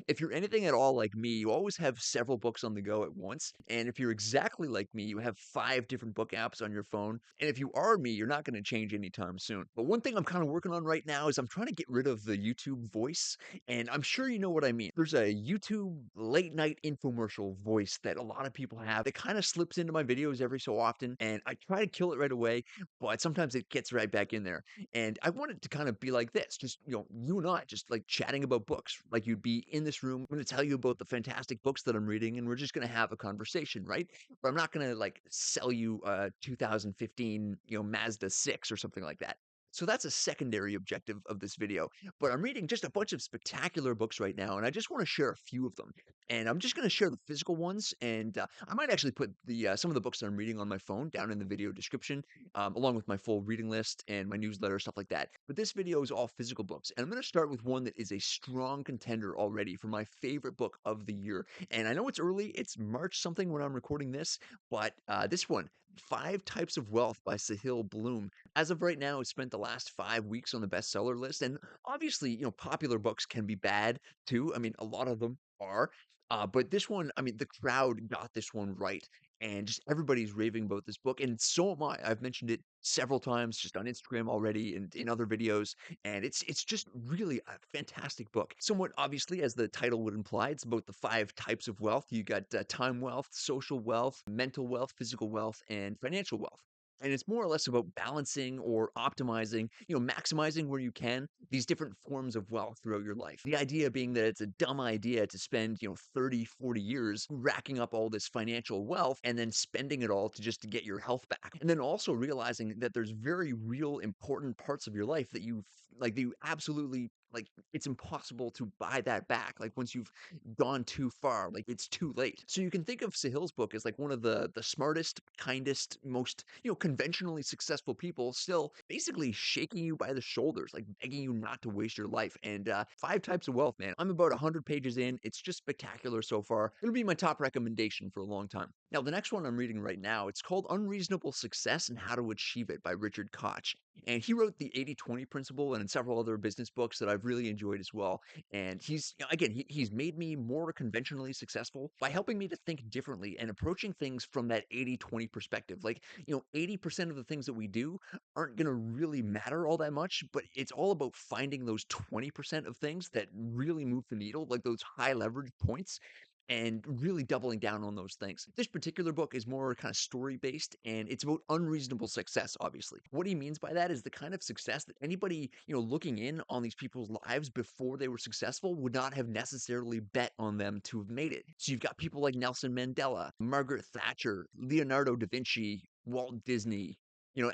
If you're anything at all like me, you always have several books on the go at once. And if you're exactly like me, you have 5 different book apps on your phone. And if you are me, you're not going to change anytime soon. But one thing I'm kind of working on right now is I'm trying to get rid of the YouTube voice. And I'm sure you know what I mean. There's a YouTube late night infomercial voice that a lot of people have that kind of slips into my videos every so often. And I try to kill it right away, but sometimes it gets right back in there. And I want it to kind of be like this, just, you and I just like chatting about books. Like you'd be in this room. I'm going to tell you about the fantastic books that I'm reading, and we're just going to have a conversation, right? But I'm not going to like sell you a 2015, Mazda 6 or something like that. So that's a secondary objective of this video. But I'm reading just a bunch of spectacular books right now, and I just want to share a few of them. And I'm just going to share the physical ones, and I might actually put the some of the books that I'm reading on my phone down in the video description, along with my full reading list and my newsletter, stuff like that. But this video is all physical books. And I'm going to start with one that is a strong contender already for my favorite book of the year. And I know it's early, it's March something when I'm recording this, but this one, Five Types of Wealth by Sahil Bloom. As of right now, it's spent the last 5 weeks on the bestseller list. And obviously, popular books can be bad too. I mean, a lot of them are. But this one, I mean, the crowd got this one right, and just everybody's raving about this book, and so am I. I've mentioned it several times just on Instagram already and in other videos, and it's just really a fantastic book. Somewhat obviously, as the title would imply, it's about the 5 types of wealth. You got time wealth, social wealth, mental wealth, physical wealth, and financial wealth. And it's more or less about balancing or optimizing, maximizing where you can these different forms of wealth throughout your life. The idea being that it's a dumb idea to spend, 30, 40 years racking up all this financial wealth and then spending it all to just to get your health back. And then also realizing that there's very real important parts of your life that that you absolutely like it's impossible to buy that back. Like once you've gone too far, like it's too late. So you can think of Sahil's book as like one of the smartest, kindest, most, conventionally successful people still basically shaking you by the shoulders, like begging you not to waste your life. And Five Types of Wealth, man, I'm about 100 pages in. It's just spectacular so far. It'll be my top recommendation for a long time. Now, the next one I'm reading right now, it's called Unreasonable Success and How to Achieve It by Richard Koch. And he wrote the 80/20 principle and several other business books that I've really enjoyed as well. And he's made me more conventionally successful by helping me to think differently and approaching things from that 80/20 perspective. Like, 80% of the things that we do aren't going to really matter all that much, but it's all about finding those 20% of things that really move the needle, like those high leverage points, and really doubling down on those things. This particular book is more kind of story based, and it's about unreasonable success, obviously. What he means by that is the kind of success that anybody, looking in on these people's lives before they were successful would not have necessarily bet on them to have made it. So you've got people like Nelson Mandela, Margaret Thatcher, Leonardo da Vinci, Walt Disney,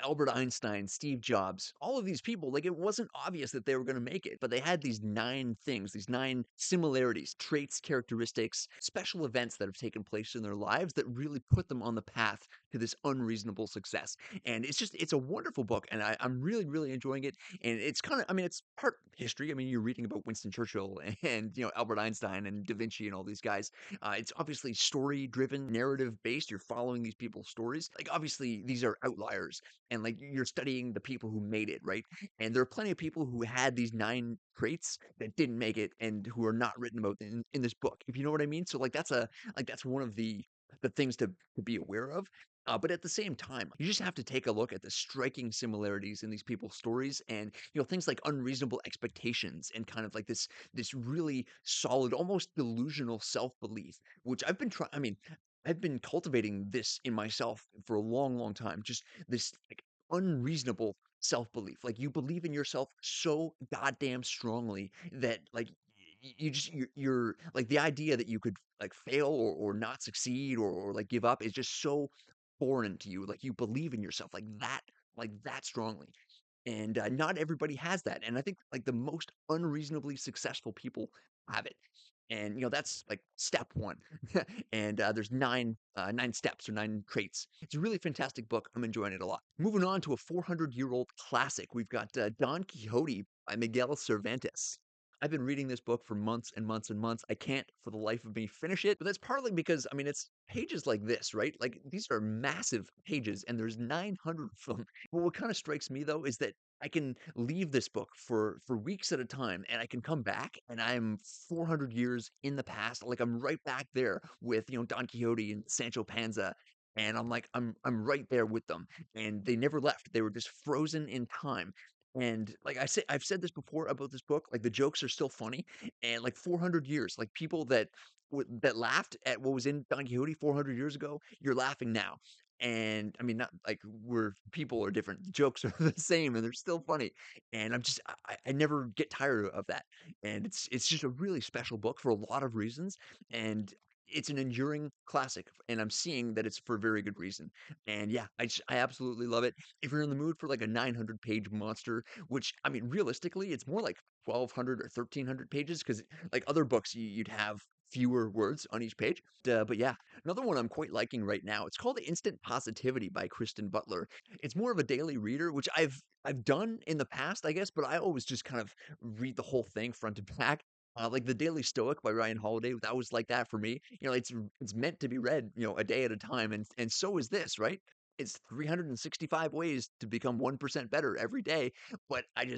Albert Einstein, Steve Jobs, all of these people, like it wasn't obvious that they were going to make it, but they had these 9 things, these 9 similarities, traits, characteristics, special events that have taken place in their lives that really put them on the path to this unreasonable success. And it's a wonderful book, and I'm really, really enjoying it. And it's kind of, I mean, it's part history. I mean, you're reading about Winston Churchill and, Albert Einstein and Da Vinci and all these guys. It's obviously story driven, narrative based. You're following these people's stories. Like, obviously, these are outliers, and like you're studying the people who made it, right? And there are plenty of people who had these 9 traits that didn't make it and who are not written about in this book, if you know what I mean. So like that's one of the things to be aware of. But at the same time, you just have to take a look at the striking similarities in these people's stories, and things like unreasonable expectations and kind of like this really solid, almost delusional self belief, which I've been trying. I mean, I've been cultivating this in myself for a long, long time. Just this like unreasonable self-belief. Like you believe in yourself so goddamn strongly that like you're like the idea that you could like fail or not succeed or like give up is just so foreign to you. Like you believe in yourself like that strongly. And not everybody has that. And I think like the most unreasonably successful people have it. And that's like step one. And there's 9 steps or 9 traits. It's a really fantastic book. I'm enjoying it a lot. Moving on to a 400-year-old classic, we've got Don Quixote by Miguel Cervantes. I've been reading this book for months and months and months. I can't for the life of me finish it, but that's partly because I mean it's pages like this, right? Like these are massive pages and there's 900 of them. But what kind of strikes me though is that I can leave this book for weeks at a time, and I can come back, and I'm 400 years in the past. Like I'm right back there with Don Quixote and Sancho Panza, and I'm right there with them, and they never left. They were just frozen in time. And like I've said this before about this book. Like the jokes are still funny, and like 400 years, like people that laughed at what was in Don Quixote 400 years ago, you're laughing now. And I mean, not like we're people are different. The jokes are the same and they're still funny. And I never get tired of that. And it's just a really special book for a lot of reasons. And it's an enduring classic. And I'm seeing that it's for a very good reason. And yeah, I absolutely love it. If you're in the mood for like a 900-page monster, which I mean, realistically, it's more like 1,200 or 1,300 pages because like other books, you'd have fewer words on each page. But yeah, another one I'm quite liking right now. It's called Instant Positivity by Kristen Butler. It's more of a daily reader, which I've done in the past, I guess, but I always just kind of read the whole thing front to back. Like the Daily Stoic by Ryan Holiday, that was like that for me. It's meant to be read, a day at a time, and so is this, right? It's 365 ways to become 1% better every day, but I'm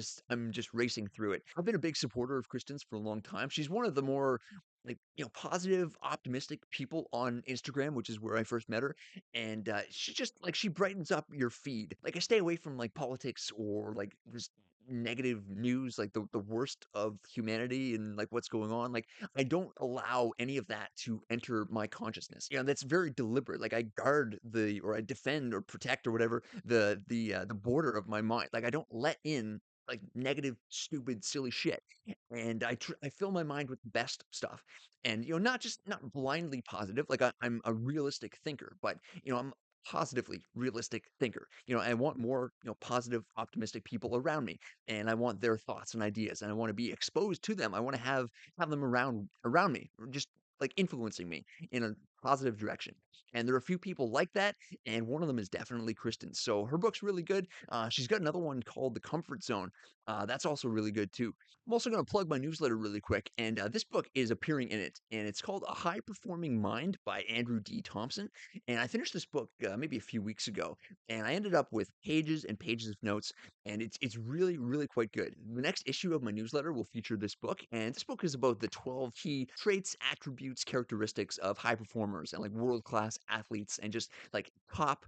just racing through it. I've been a big supporter of Kristen's for a long time. She's one of the more like positive, optimistic people on Instagram, which is where I first met her. And she just like she brightens up your feed. Like I stay away from like politics or like just negative news, like the worst of humanity and like what's going on. Like I don't allow any of that to enter my consciousness. That's very deliberate. Like I guard the or I defend or protect or whatever the border of my mind. Like I don't let in like negative, stupid, silly shit. And I fill my mind with the best stuff. And not just not blindly positive. Like I'm a realistic thinker, but I'm positively realistic thinker. I want more, positive, optimistic people around me, and I want their thoughts and ideas, and I want to be exposed to them. I want to have them around me, or just like influencing me in a positive direction. And there are a few people like that, and one of them is definitely Kristen. So her book's really good. She's got another one called The Comfort Zone. That's also really good too. I'm also going to plug my newsletter really quick, and this book is appearing in it, and it's called A High Performing Mind by Andrew D. Thompson. And I finished this book maybe a few weeks ago, and I ended up with pages and pages of notes, and it's really really quite good. The next issue of my newsletter will feature this book, and this book is about the 12 key traits, attributes, characteristics of high performers and like world class athletes, and just like top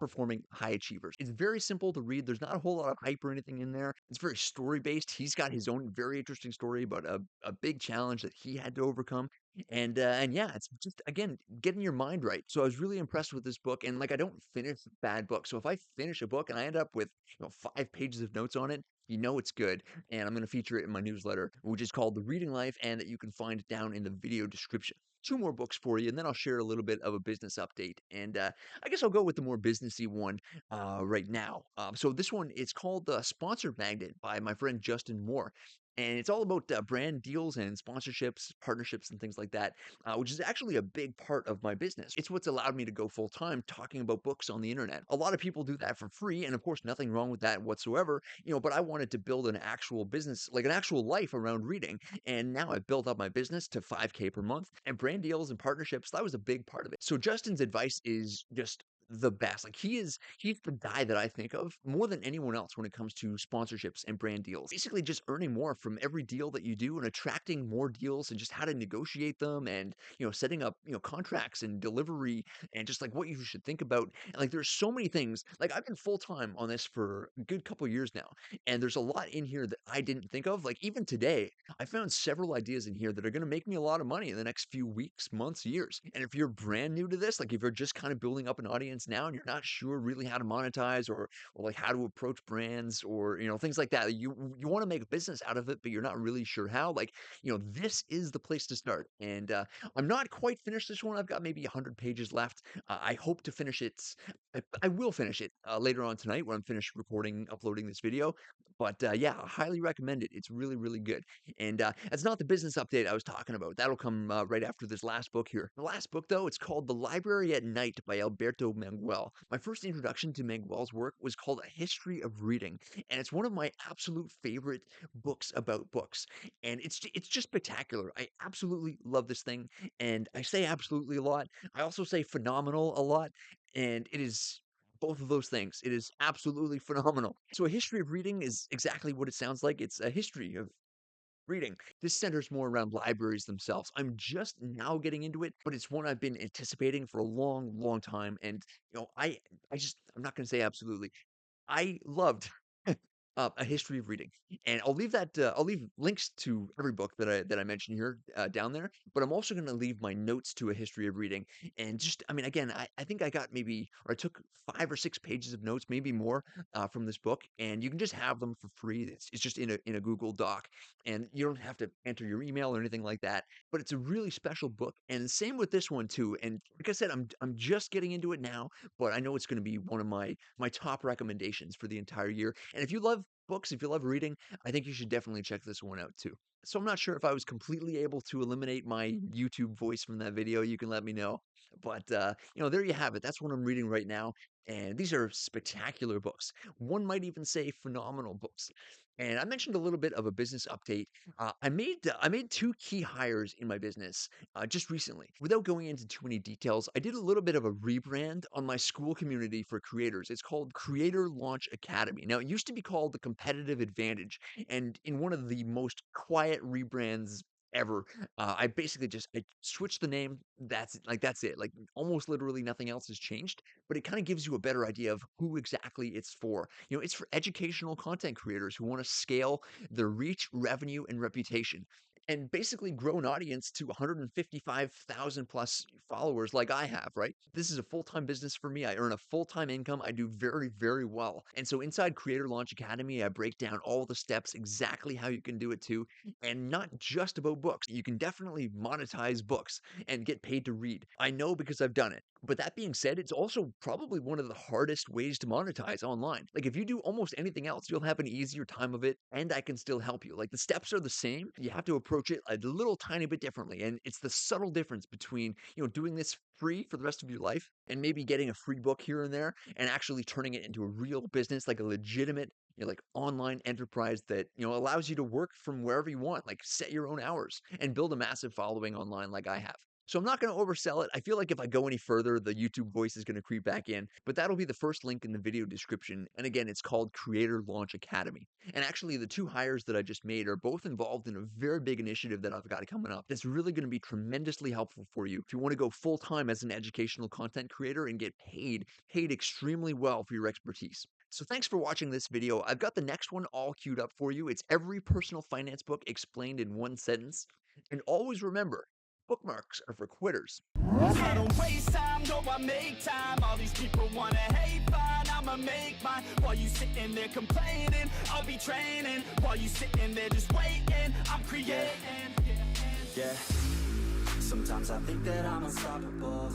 performing high achievers. It's very simple to read. There's not a whole lot of hype or anything in there. It's very story based. He's got his own very interesting story about a big challenge that he had to overcome. And yeah, it's just again getting your mind right. So I was really impressed with this book, and like I don't finish bad books. So if I finish a book and I end up with 5 pages of notes on it, it's good. And I'm going to feature it in my newsletter, which is called The Reading Life, and that you can find down in the video description. Two more books for you, and then I'll share a little bit of a business update. And I guess I'll go with the more businessy one right now. So this one, it's called Sponsor Magnet by my friend Justin Moore. And it's all about brand deals and sponsorships, partnerships, and things like that, which is actually a big part of my business. It's what's allowed me to go full time talking about books on the internet. A lot of people do that for free, and of course, nothing wrong with that whatsoever. But I wanted to build an actual business, like an actual life around reading. And now I've built up my business to 5K per month, and brand deals and partnerships, that was a big part of it. So Justin's advice is just the best. Like he's the guy that I think of more than anyone else when it comes to sponsorships and brand deals. Basically just earning more from every deal that you do and attracting more deals and just how to negotiate them and setting up contracts and delivery and just like what you should think about. And like there's so many things. Like I've been full time on this for a good couple years now, and there's a lot in here that I didn't think of. Like even today, I found several ideas in here that are going to make me a lot of money in the next few weeks, months, years. And if you're brand new to this, like if you're just kind of building up an audience now and you're not sure really how to monetize or like how to approach brands or things like that, you want to make a business out of it, but you're not really sure how. Like this is the place to start. And I'm not quite finished this one. I've got maybe 100 pages left. I hope to finish it. I will finish it later on tonight when I'm finished recording, uploading this video. But yeah, I highly recommend it. It's really, really good. And that's not the business update I was talking about. That'll come right after this last book here. The last book, though, it's called The Library at Night by Alberto Manguel. My first introduction to Manguel's work was called A History of Reading, and it's one of my absolute favorite books about books. And it's just spectacular. I absolutely love this thing, and I say absolutely a lot. I also say phenomenal a lot, and it is both of those things. It is absolutely phenomenal. So a history of reading is exactly what it sounds like. It's a history of reading. This centers more around libraries themselves. I'm just now getting into it, but it's one I've been anticipating for a long, long time. And I'm not going to say absolutely. I loved A History of Reading, and I'll leave links to every book that I mentioned here down there. But I'm also going to leave my notes to A History of Reading, and just I mean, again, I think I got maybe or I took 5 or 6 pages of notes, maybe more, from this book, and you can just have them for free. It's just in a Google Doc, and you don't have to enter your email or anything like that. But it's a really special book, and same with this one too. And like I said, I'm just getting into it now, but I know it's going to be one of my top recommendations for the entire year. And if you love books, if you love reading, I think you should definitely check this one out too. So I'm not sure if I was completely able to eliminate my YouTube voice from that video. You can let me know. But there you have it. That's what I'm reading right now. And these are spectacular books. One might even say phenomenal books. And I mentioned a little bit of a business update. I made two key hires in my business just recently. Without going into too many details, I did a little bit of a rebrand on my school community for creators. It's called Creator Launch Academy. Now, it used to be called the Competitive Advantage, and in one of the most quiet rebrands ever, I basically just I switched the name. That's it. Like almost literally nothing else has changed, but it kind of gives you a better idea of who exactly it's for. It's for educational content creators who want to scale their reach, revenue, and reputation, and basically grow an audience to 155,000 plus followers like I have, right? This is a full-time business for me. I earn a full-time income. I do very, very well. And so inside Creator Launch Academy, I break down all the steps, exactly how you can do it too, and not just about books. You can definitely monetize books and get paid to read. I know because I've done it. But that being said, it's also probably one of the hardest ways to monetize online. Like if you do almost anything else, you'll have an easier time of it, and I can still help you. Like the steps are the same. You have to approach it a little tiny bit differently. And it's the subtle difference between, doing this free for the rest of your life and maybe getting a free book here and there and actually turning it into a real business, like a legitimate like online enterprise that allows you to work from wherever you want, like set your own hours and build a massive following online like I have. So I'm not going to oversell it. I feel like if I go any further, the YouTube voice is going to creep back in, but that'll be the first link in the video description. And again, it's called Creator Launch Academy. And actually, the two hires that I just made are both involved in a very big initiative that I've got coming up that's really going to be tremendously helpful for you if you want to go full time as an educational content creator and get paid extremely well for your expertise. So thanks for watching this video. I've got the next one all queued up for you. It's every personal finance book explained in one sentence. And always remember, bookmarks are for quitters. I don't waste time, no, I make time. All these people wanna hate, fine, I'ma make mine. While you sitting there complaining, I'll be training. While you sitting there just waiting, I'm creating. Yeah, sometimes I think that I'm unstoppable.